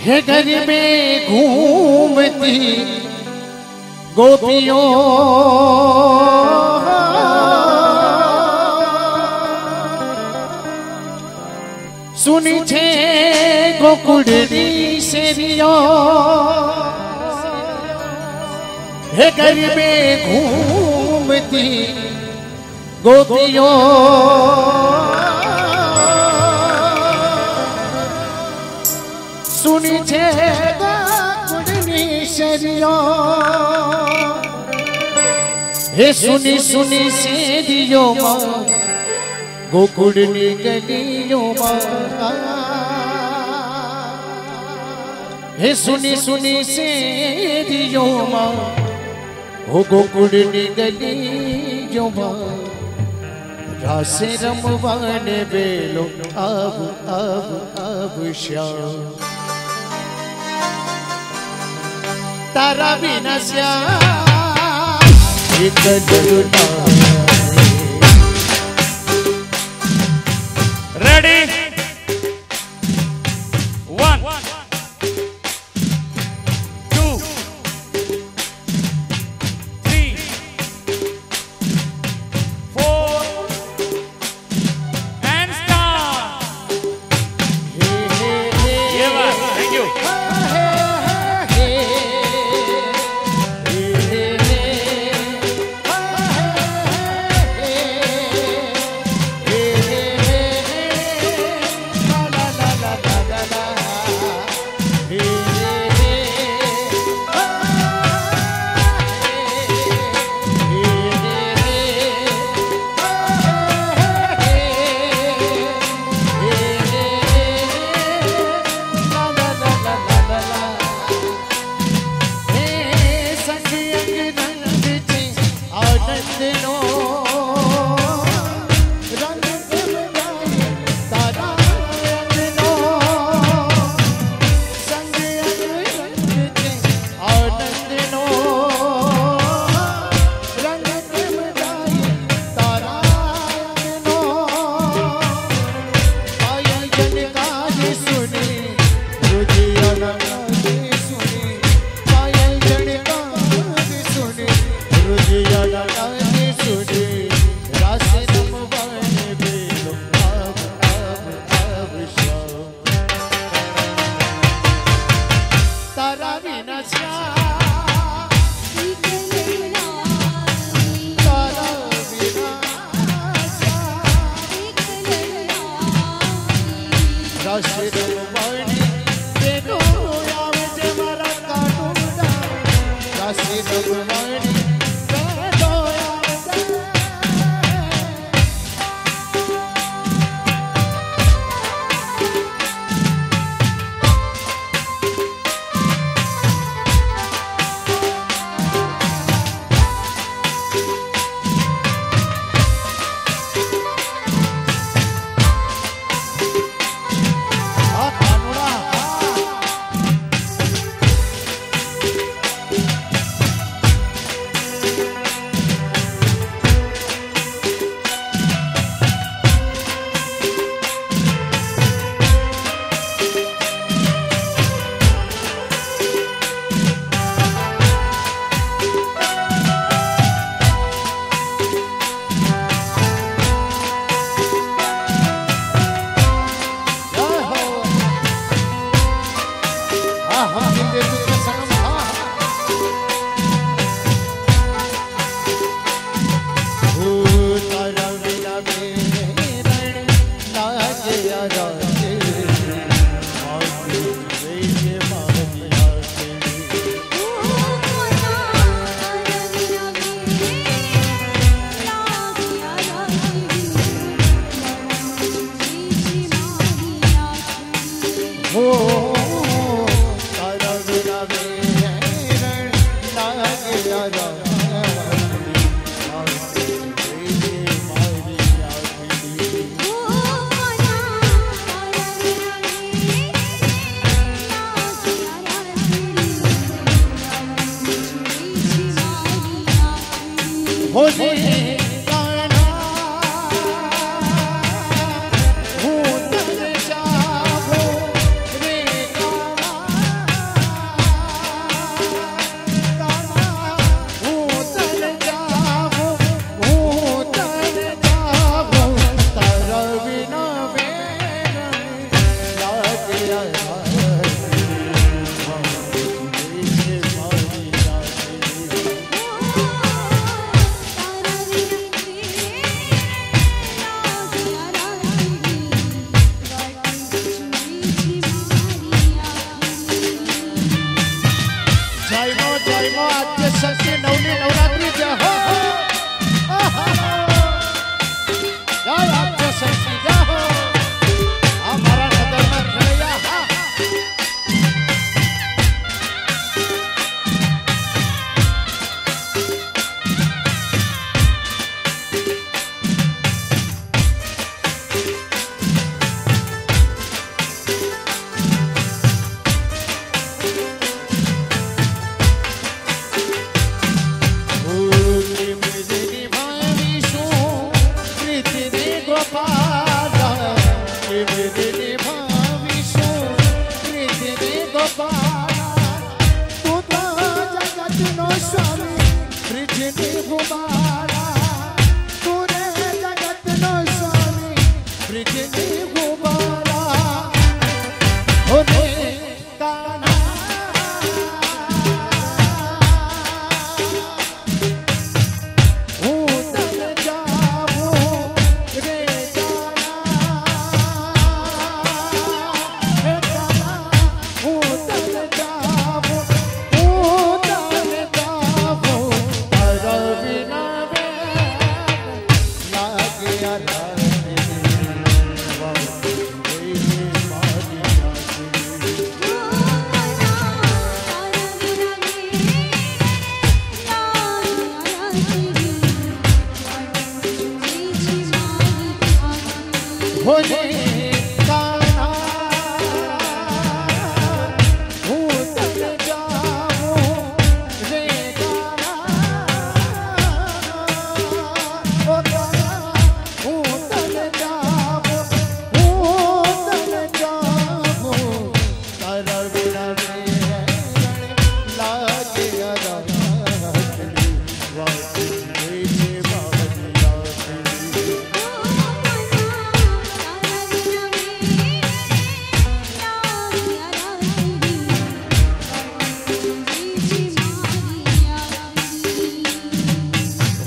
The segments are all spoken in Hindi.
है घर में घूमती गोपियों सुनी छे गोकुड़नी शेरियो है घर में घूमती गोपियों सुनी छे गोकुड़नी शेरियो हे सुनी सुनी शेरियो मां गोकुड़नी गलियों मां हे सुनी सुनी शेरियो मां हो गोकुड़नी गलियों मां रासे रमवाने बेलो अब श्याम तारा बिना श्याम एक डरुना रेडी 1 2 3 4 and start ये बात थैंक यू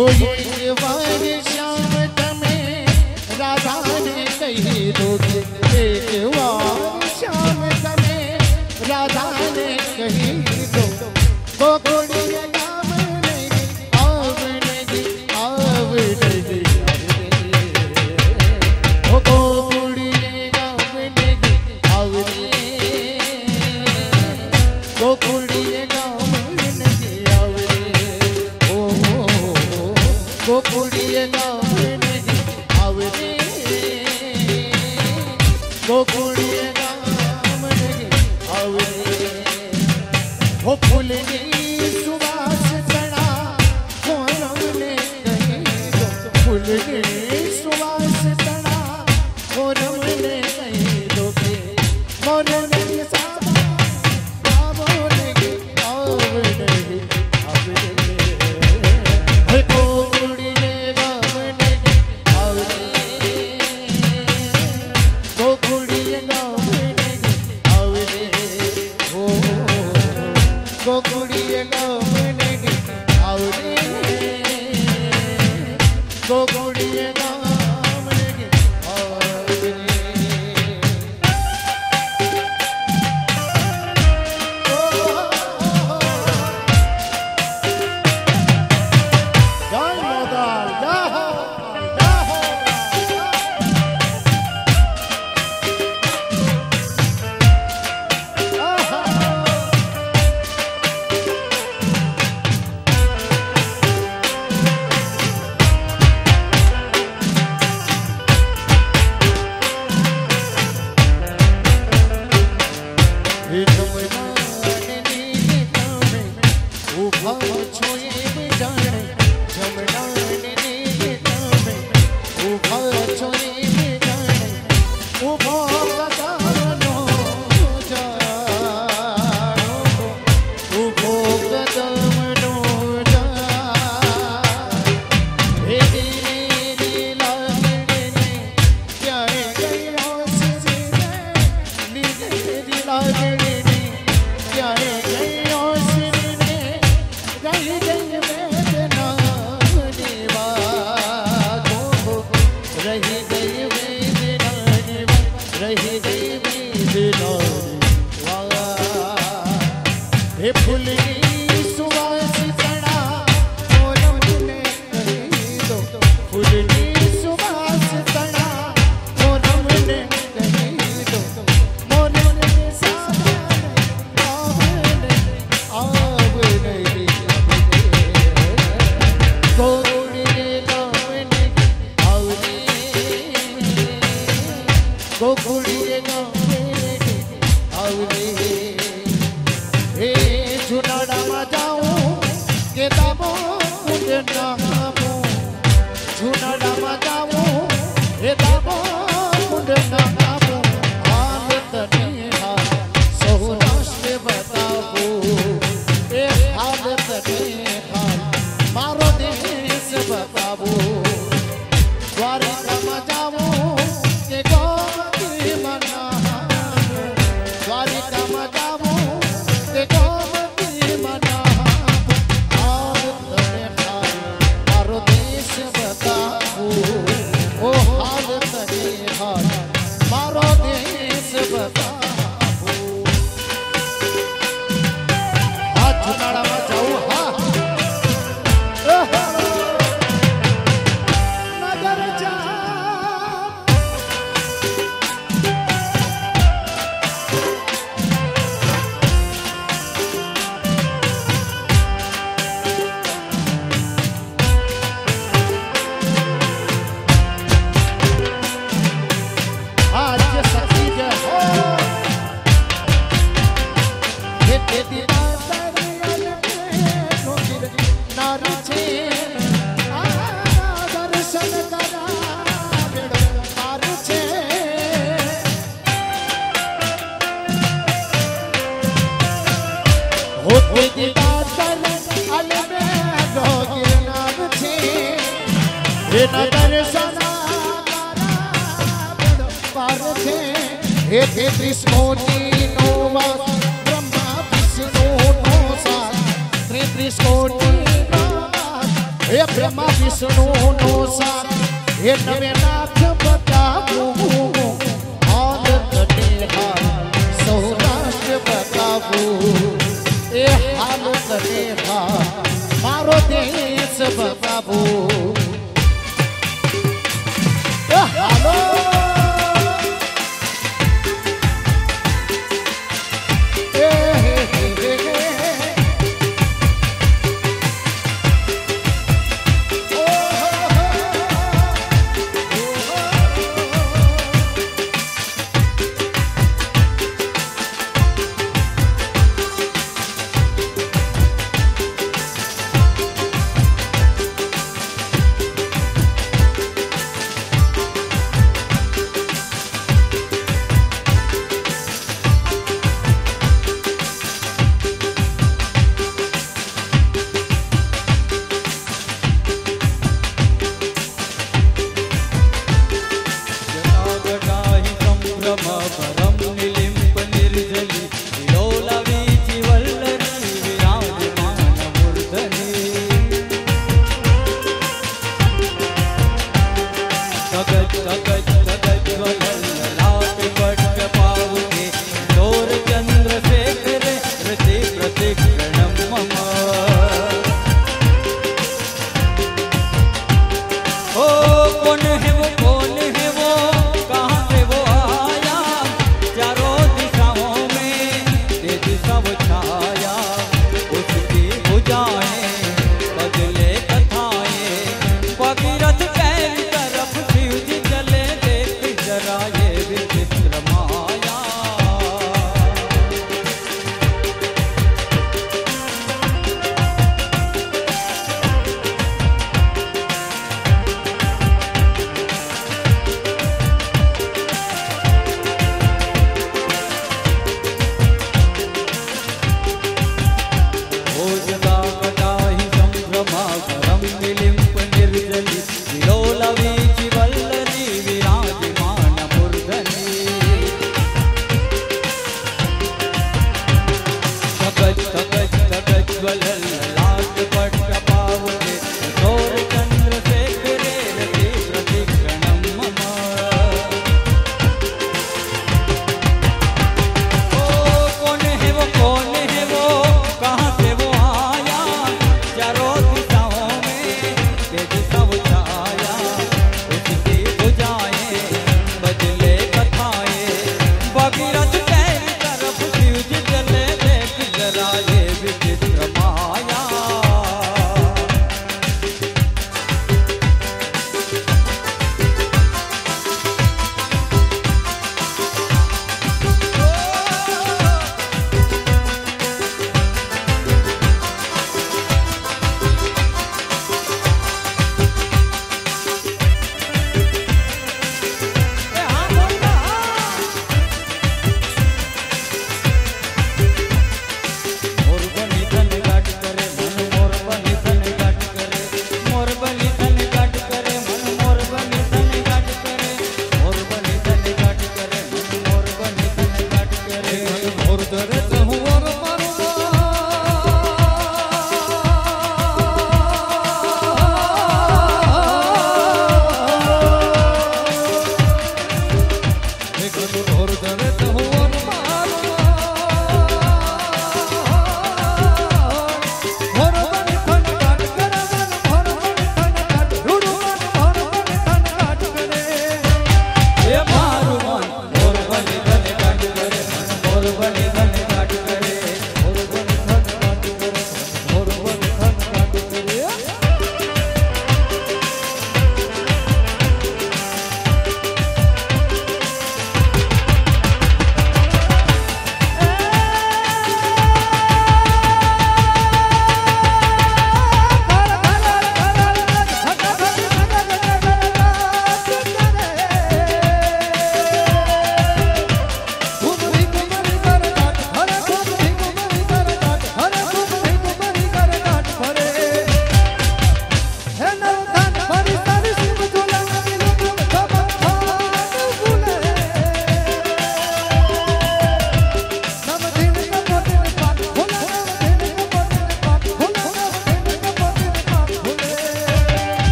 हो एक बार श्याम तमें राधा ने कही दोगे, एक बार श्याम तमें राधा ने कही दो, गोकुड़िया गाँव नहीं आवड़ेगी आवड़ेगी, ओ गोकुड़िया गाँव नहीं आवड़ेगी, गोकुड़िया गाँव नहीं आवड़ेगी, ओ गोकुड़िया गाँव नहीं आवड़ेगी, गोकुड़िया गाँव नहीं आवड़ेगी, हो फूलनी सुवास चढ़ा मोरम ने कही दो, फूलनी सुवास चढ़ा मोरम ने कही दो, मोरम ने साथ आवड़ेगी आवड़ेगी आवड़ेगी, हे गोकुड़िया गाँव नहीं आवड़ेगी, गोकुड़िया गाँव नहीं आवड़ेगी, हो गोकुड़िया गाँव नहीं आवड़ेगी, गोकुड़िया गाँव नहीं आवड़ेगी। जय मोदाल जय हो जय हो। हे फूलनी सुवास चढ़ा मोरम ने कही दो, फूलनी सुवास चढ़ा मोरम ने कही दो, मोरम ने साथ आवड़ेगी आवड़ेगी, गोकुड़िया गाँव नहीं आवड़ेगी, गोकुड़िया गाँव नहीं आवड़ेगी, हे जुनाड़ा में जाऊं के दामो मुझे नामो, जुनाड़ा में जाऊं के दामो मुझे नामो, हालत नहीं हाल सौराष्ट्र बताओ, ए हालत नहीं हाल मारो देश बताओ, द्वारिका में जाऊं के गोमती मना, द्वारिका में जाऊं के गोमती मना, हालत नहीं हाल मारो देश बताओ, ओ हालत नहीं हाल मारो देश बताओ। हाथ जुनाड़ा में जाऊं हाँ नगर जा आज सखी जय हो ये तेरी नार छे दर्शन करा बेड़ो पार छे, होते दिदातन अलबे गोगे नार छे, हे दर्शन पार छे, हे तेत्रीस कोटी नो वास ब्रह्मा विष्णु नो साथ, 33 कोटी नो वास हे ब्रह्मा વિષ્ણુનો સાથ એ નવે નાથ બતાવું હાલ તટે હાલ સૌરાષ્ટ્ર બતાવું એ હાલ તટે હાલ મારો દેશ બતાવું હાલો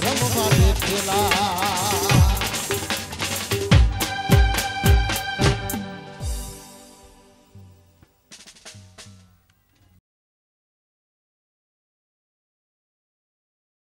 રમવા બેઠેલા